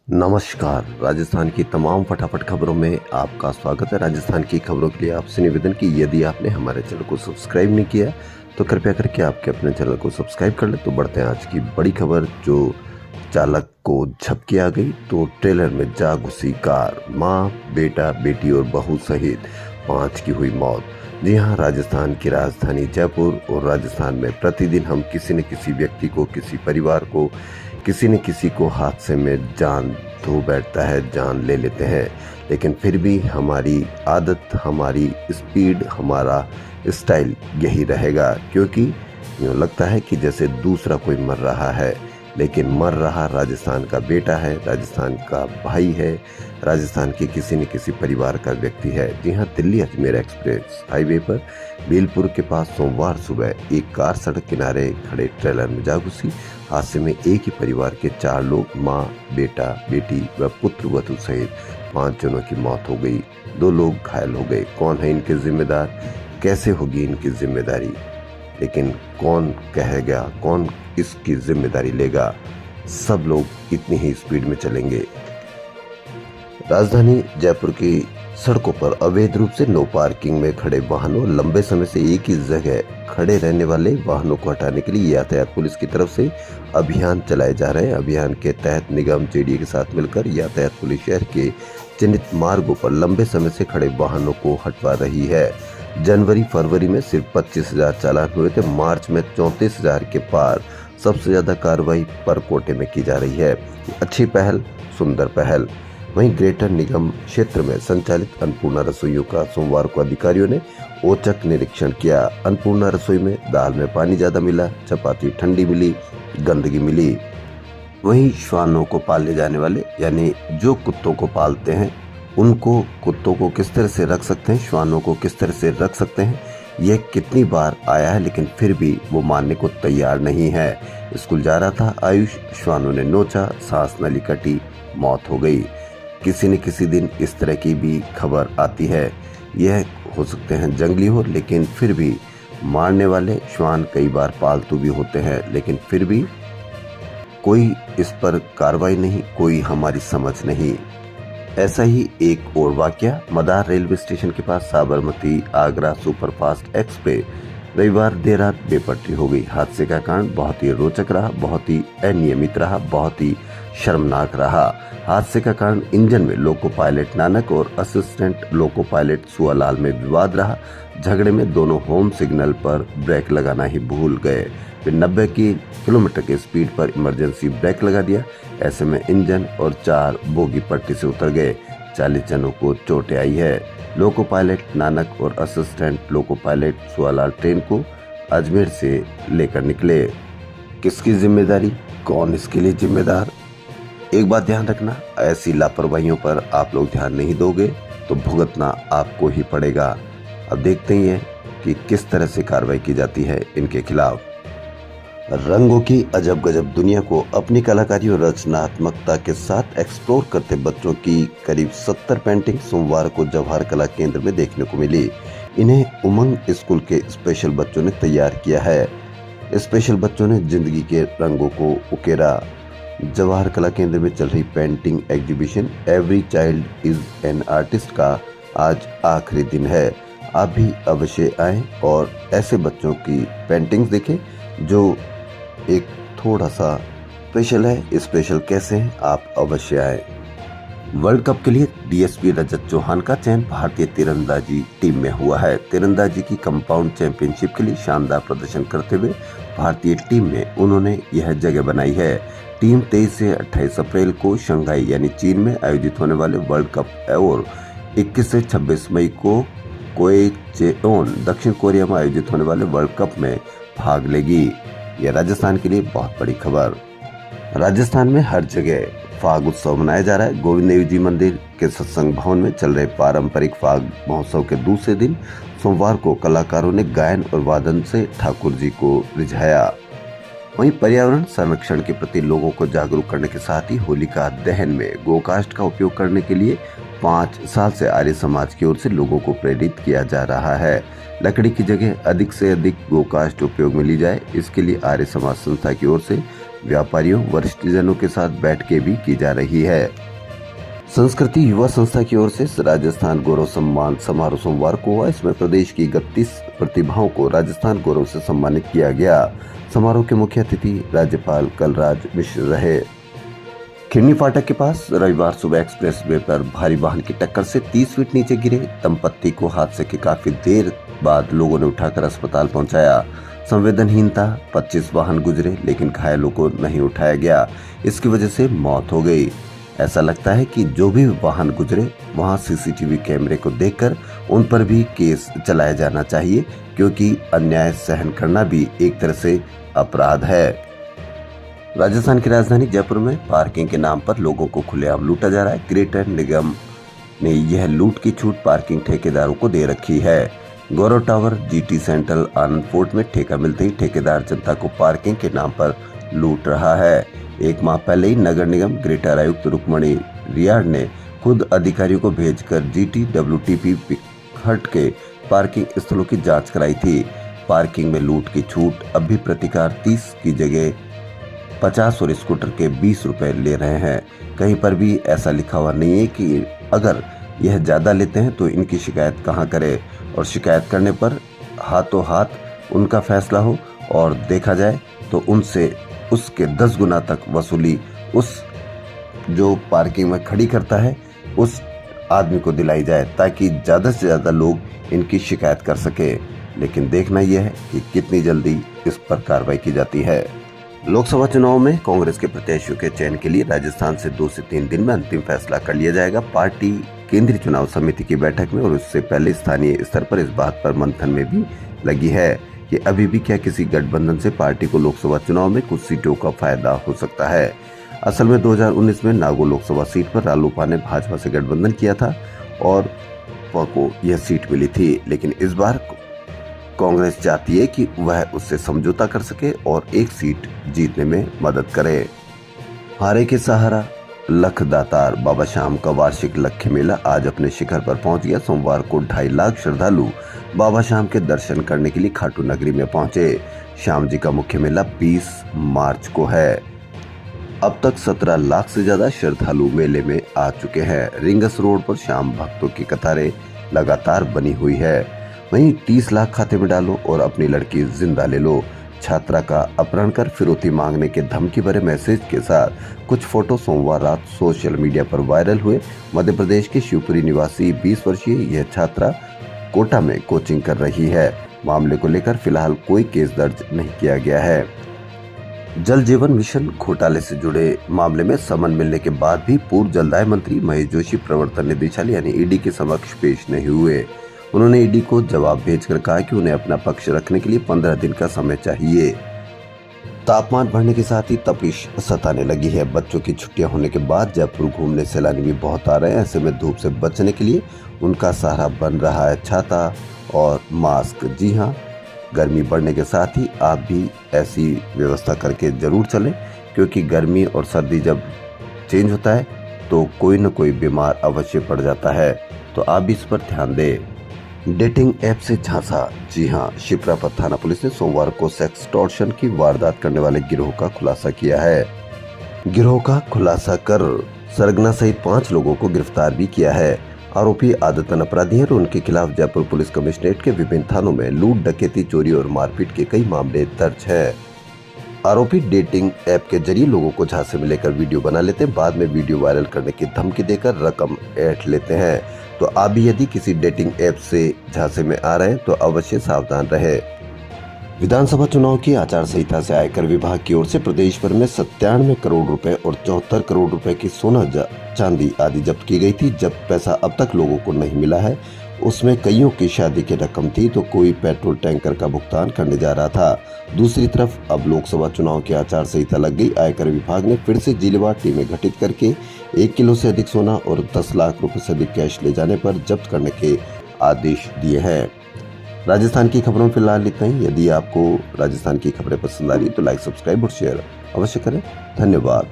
नमस्कार। राजस्थान की तमाम फटाफट खबरों में आपका स्वागत है। राजस्थान की खबरों के लिए आपसे निवेदन कि यदि आपने हमारे चैनल को सब्सक्राइब नहीं किया तो कृपया करके आपके अपने चैनल को सब्सक्राइब कर ले। तो बढ़ते हैं आज की बड़ी खबर। जो चालक को झपकी आ गई तो ट्रेलर में जा घुसी कार, माँ, बेटा, बेटी और बहू सहित 5 की हुई मौत। जी हाँ, राजस्थान की राजधानी जयपुर और राजस्थान में प्रतिदिन हम किसी न किसी व्यक्ति को, किसी परिवार को, किसी न किसी को हादसे में जान धो बैठता है, जान ले लेते हैं। लेकिन फिर भी हमारी आदत, हमारी स्पीड, हमारा स्टाइल यही रहेगा, क्योंकि यूँ लगता है कि जैसे दूसरा कोई मर रहा है, लेकिन मर रहा राजस्थान का बेटा है, राजस्थान का भाई है, राजस्थान के किसी न किसी परिवार का व्यक्ति है। जी हाँ, दिल्ली अजमेर एक्सप्रेस हाईवे पर बीलपुर के पास सोमवार सुबह एक कार सड़क किनारे खड़े ट्रेलर में जा घुसी। हादसे में एक ही परिवार के 4 लोग, माँ, बेटा, बेटी व पुत्र वधू सहित 5 जनों की मौत हो गई। 2 लोग घायल हो गए। कौन है इनके जिम्मेदार, कैसे होगी इनकी जिम्मेदारी, लेकिन कौन कहेगा, कौन इसकी जिम्मेदारी लेगा? सब लोग इतनी ही स्पीड में चलेंगे। राजधानी जयपुर की सड़कों पर अवैध रूप से नो पार्किंग में खड़े वाहनों, लंबे समय से एक ही जगह खड़े रहने वाले वाहनों को हटाने के लिए यातायात पुलिस की तरफ से अभियान चलाए जा रहे हैं। अभियान के तहत निगम जेडीए के साथ मिलकर यातायात पुलिस शहर के चिन्हित मार्गों पर लंबे समय से खड़े वाहनों को हटवा रही है। जनवरी फरवरी में सिर्फ 25,000 चालान हुए थे। मार्च में 34,000 के पार। सबसे ज्यादा कार्रवाई पर कोटे में की जा रही है। अच्छी पहल, सुंदर पहल। वहीं ग्रेटर निगम क्षेत्र में संचालित अन्नपूर्णा रसोइयों का सोमवार को अधिकारियों ने औचक निरीक्षण किया। अन्नपूर्णा रसोई में दाल में पानी ज्यादा मिला, चपाती ठंडी मिली, गंदगी मिली। वहीं श्वानों को पालने जाने वाले, यानी जो कुत्तों को पालते हैं, उनको कुत्तों को किस तरह से रख सकते हैं, श्वानों को किस तरह से रख सकते हैं, यह कितनी बार आया है, लेकिन फिर भी वो मानने को तैयार नहीं है। स्कूल जा रहा था आयुष, श्वानों ने नोचा, सांस नली कटी, मौत हो गई। किसी न किसी दिन इस तरह की भी खबर आती है। यह हो सकते हैं जंगली हो, लेकिन फिर भी मारने वाले श्वान कई बार पालतू भी होते हैं, लेकिन फिर भी कोई इस पर कार्रवाई नहीं, कोई हमारी समझ नहीं। ऐसा ही एक और वाकया मदार रेलवे स्टेशन के पास साबरमती आगरा सुपरफास्ट एक्सप्रेस रविवार देर रात बेपटरी हो गई। हादसे का कारण बहुत ही रोचक रहा, बहुत ही अनियमित रहा, बहुत ही शर्मनाक रहा। हादसे का कारण इंजन में लोको पायलट नानक और असिस्टेंट लोको पायलट सुआलाल में विवाद रहा। झगड़े में दोनों होम सिग्नल पर ब्रेक लगाना ही भूल गए। फिर 90 किलोमीटर की स्पीड पर इमरजेंसी ब्रेक लगा दिया। ऐसे में इंजन और 4 बोगी पट्टी से उतर गए। 40 जनों को चोटें आई है। लोको पायलट नानक और assistant loco pilot Sualal train को अजमेर से लेकर निकले। किसकी जिम्मेदारी, कौन इसके लिए जिम्मेदार? एक बात ध्यान रखना, ऐसी लापरवाहियों पर आप लोग ध्यान नहीं दोगे तो भुगतना आपको ही पड़ेगा। अब देखते ही हैं कि किस तरह से कार्रवाई की जाती है इनके खिलाफ। रंगों की अजब गजब दुनिया को अपनी कलाकारी और रचनात्मकता के साथ एक्सप्लोर करते बच्चों की करीब 70 पेंटिंग सोमवार को जवाहर कला केंद्र में देखने को मिली। इन्हें उमंग स्कूल के स्पेशल बच्चों ने तैयार किया है। स्पेशल बच्चों ने जिंदगी के रंगों को उकेरा। जवाहर कला केंद्र में चल रही painting exhibition every child is an artist का आज आखिरी दिन है। आप भी अवश्य आएं और ऐसे बच्चों की पेंटिंग्स देखें जो एक थोड़ा सा स्पेशल है। स्पेशल कैसे हैं, आप अवश्य आए। वर्ल्ड कप के लिए डीएसपी रजत चौहान का चयन भारतीय तीरंदाजी टीम में हुआ है। तीरंदाजी की कंपाउंड चैंपियनशिप के लिए शानदार प्रदर्शन करते हुए भारतीय टीम में उन्होंने यह जगह बनाई है। टीम 23 से 28 अप्रैल को शंघाई यानी चीन में आयोजित होने वाले वर्ल्ड कप और 21 से 26 मई को क्वेचेओन दक्षिण कोरिया में आयोजित होने वाले वर्ल्ड कप में भाग लेगी। यह राजस्थान के लिए बहुत बड़ी खबर। राजस्थान में हर जगह फाग उत्सव मनाया जा रहा है। गोविंद देव जी मंदिर के सत्संग भवन में चल रहे पारंपरिक फाग महोत्सव के दूसरे दिन सोमवार को कलाकारों ने गायन और वादन से ठाकुर जी को रिझाया। वहीं पर्यावरण संरक्षण के प्रति लोगों को जागरूक करने के साथ ही होलिका दहन में गोकाष्ठ का उपयोग करने के लिए 5 साल से आर्य समाज की ओर से लोगों को प्रेरित किया जा रहा है। लकड़ी की जगह अधिक से अधिक गोकाष्ठ उपयोग में ली जाए, इसके लिए आर्य समाज संस्था की ओर से व्यापारियों वरिष्ठ जनों के साथ बैठकें भी की जा रही है। संस्कृति युवा संस्था की ओर से राजस्थान गौरव सम्मान समारोह सोमवार को हुआ। इसमें प्रदेश की 31 प्रतिभाओं को राजस्थान गौरव से सम्मानित किया गया। समारोह के मुख्य अतिथि राज्यपाल कलराज मिश्र रहे। खिरनी फाटक के पास रविवार सुबह एक्सप्रेस वे पर भारी वाहन की टक्कर से 30 फीट नीचे गिरे दंपत्ति को हादसे के काफी देर बाद लोगों ने उठाकर अस्पताल पहुंचाया। संवेदनहीनता 25 वाहन गुजरे लेकिन घायलों को नहीं उठाया गया, इसकी वजह से मौत हो गई। ऐसा लगता है कि जो भी वाहन गुजरे वहां सीसीटीवी कैमरे को देखकर उन पर भी केस चलाया जाना चाहिए, क्योंकि अन्याय सहन करना भी एक तरह से अपराध है। राजस्थान की राजधानी जयपुर में पार्किंग के नाम पर लोगों को खुलेआम लूटा जा रहा है। ग्रेटर निगम ने यह लूट की छूट पार्किंग ठेकेदारों को दे रखी है। गौरव टावर, जीटी सेंट्रल, आनंद फोर्ट में ठेका मिलते ही ठेकेदार जनता को पार्किंग के नाम पर लूट रहा है। एक माह पहले ही नगर निगम ग्रेटर आयुक्त रुक्मणी रियाड ने खुद अधिकारियों को भेजकर जीटी WTP हट के पार्किंग स्थलों की जांच कराई थी। पार्किंग में लूट की छूट अब भी प्रतिकार 30 की जगह 50 और स्कूटर के 20 रुपए ले रहे हैं। कहीं पर भी ऐसा लिखा हुआ नहीं है कि अगर यह ज्यादा लेते हैं तो इनकी शिकायत कहां करें, और शिकायत करने पर हाथों हाथ उनका फैसला हो और देखा जाए तो उनसे उसके 10 गुना तक वसूली उस जो पार्किंग में खड़ी करता है उस आदमी को दिलाई जाए, ताकि ज्यादा से ज्यादा लोग इनकी शिकायत कर सके। लेकिन देखना यह है कि कितनी जल्दी इस पर कार्रवाई की जाती है। लोकसभा चुनाव में कांग्रेस के प्रत्याशियों के चयन के लिए राजस्थान से 2 से 3 दिन में अंतिम फैसला कर लिया जाएगा। पार्टी केंद्रीय चुनाव समिति की बैठक में और उससे पहले स्थानीय स्तर पर इस बात पर मंथन में भी लगी है कि अभी भी क्या किसी गठबंधन से पार्टी को लोकसभा चुनाव में कुछ सीटों का फायदा हो सकता है। असल में 2019 में नागौर लोकसभा सीट पर रालोपा ने भाजपा से गठबंधन किया था और को यह सीट मिली थी, लेकिन इस बार कांग्रेस चाहती है कि वह उससे समझौता कर सके और एक सीट जीतने में मदद करे। हारे के सहारा लख दातार बाबा श्याम का वार्षिक लख मेला आज अपने शिखर पर पहुंच गया। सोमवार को 2.5 लाख श्रद्धालु बाबा श्याम के दर्शन करने के लिए खाटू नगरी में पहुंचे। श्याम जी का मुख्य मेला 20 मार्च को है। अब तक 17 लाख से ज्यादा श्रद्धालु मेले में आ चुके हैं। रिंगस रोड पर श्याम भक्तों की कतारें लगातार बनी हुई है। वहीं 30 लाख खाते में डालो और अपनी लड़की जिंदा ले लो। छात्रा का अपहरण कर फिरौती मांगने के धमकी भरे मैसेज के साथ कुछ फोटो सोमवार रात सोशल मीडिया पर वायरल हुए। मध्य प्रदेश की शिवपुरी निवासी 20 वर्षीय यह छात्रा कोटा में कोचिंग कर रही है। मामले को लेकर फिलहाल कोई केस दर्ज नहीं किया गया है। जल जीवन मिशन घोटाले से जुड़े मामले में समन मिलने के बाद भी पूर्व जलदाय मंत्री महेश जोशी प्रवर्तन निदेशालय यानी ईडी के समक्ष पेश नहीं हुए। उन्होंने ईडी को जवाब भेजकर कहा कि उन्हें अपना पक्ष रखने के लिए 15 दिन का समय चाहिए। तापमान बढ़ने के साथ ही तपिश सताने लगी है। बच्चों की छुट्टियां होने के बाद जयपुर घूमने सैलानी भी बहुत आ रहे हैं। ऐसे में धूप से बचने के लिए उनका सहारा बन रहा है छाता और मास्क। जी हाँ, गर्मी बढ़ने के साथ ही आप भी ऐसी व्यवस्था करके जरूर चलें, क्योंकि गर्मी और सर्दी जब चेंज होता है तो कोई न कोई बीमार अवश्य पड़ जाता है। तो आप भी इस पर ध्यान दें। डेटिंग ऐप से झांसा। जी हां, शिप्रापत थाना पुलिस ने सोमवार को सेक्सटॉर्शन की वारदात करने वाले गिरोह का खुलासा किया है। गिरोह का खुलासा कर सरगना सहित 5 लोगों को गिरफ्तार भी किया है। आरोपी आदतन अपराधी हैं और उनके खिलाफ जयपुर पुलिस कमिश्नरेट के विभिन्न थानों में लूट, डकैती, चोरी और मारपीट के कई मामले दर्ज है। आरोपी डेटिंग ऐप के जरिए लोगों को झांसे में लेकर वीडियो बना लेते हैं, बाद में वीडियो वायरल करने की धमकी देकर रकम ऐंठ लेते हैं। तो आप भी यदि किसी डेटिंग ऐप से झांसे में आ रहे हैं तो अवश्य सावधान रहे। विधानसभा चुनाव की आचार संहिता से आयकर विभाग की ओर से प्रदेश भर में 97 करोड़ रुपए और 74 करोड़ रुपए की सोना, चांदी आदि जब्त की गई थी। जब पैसा अब तक लोगों को नहीं मिला है, उसमें कईयों की शादी की रकम थी तो कोई पेट्रोल टैंकर का भुगतान करने जा रहा था। दूसरी तरफ अब लोकसभा चुनाव की आचार संहिता लग गई। आयकर विभाग ने फिर से जिलेवार टीमें गठित करके 1 किलो से अधिक सोना और 10 लाख रुपए से अधिक कैश ले जाने पर जब्त करने के आदेश दिए हैं। राजस्थान की खबरों में फिलहाल इतना ही। यदि आपको राजस्थान की खबरें पसंद आ रही तो लाइक, सब्सक्राइब और शेयर अवश्य करें। धन्यवाद।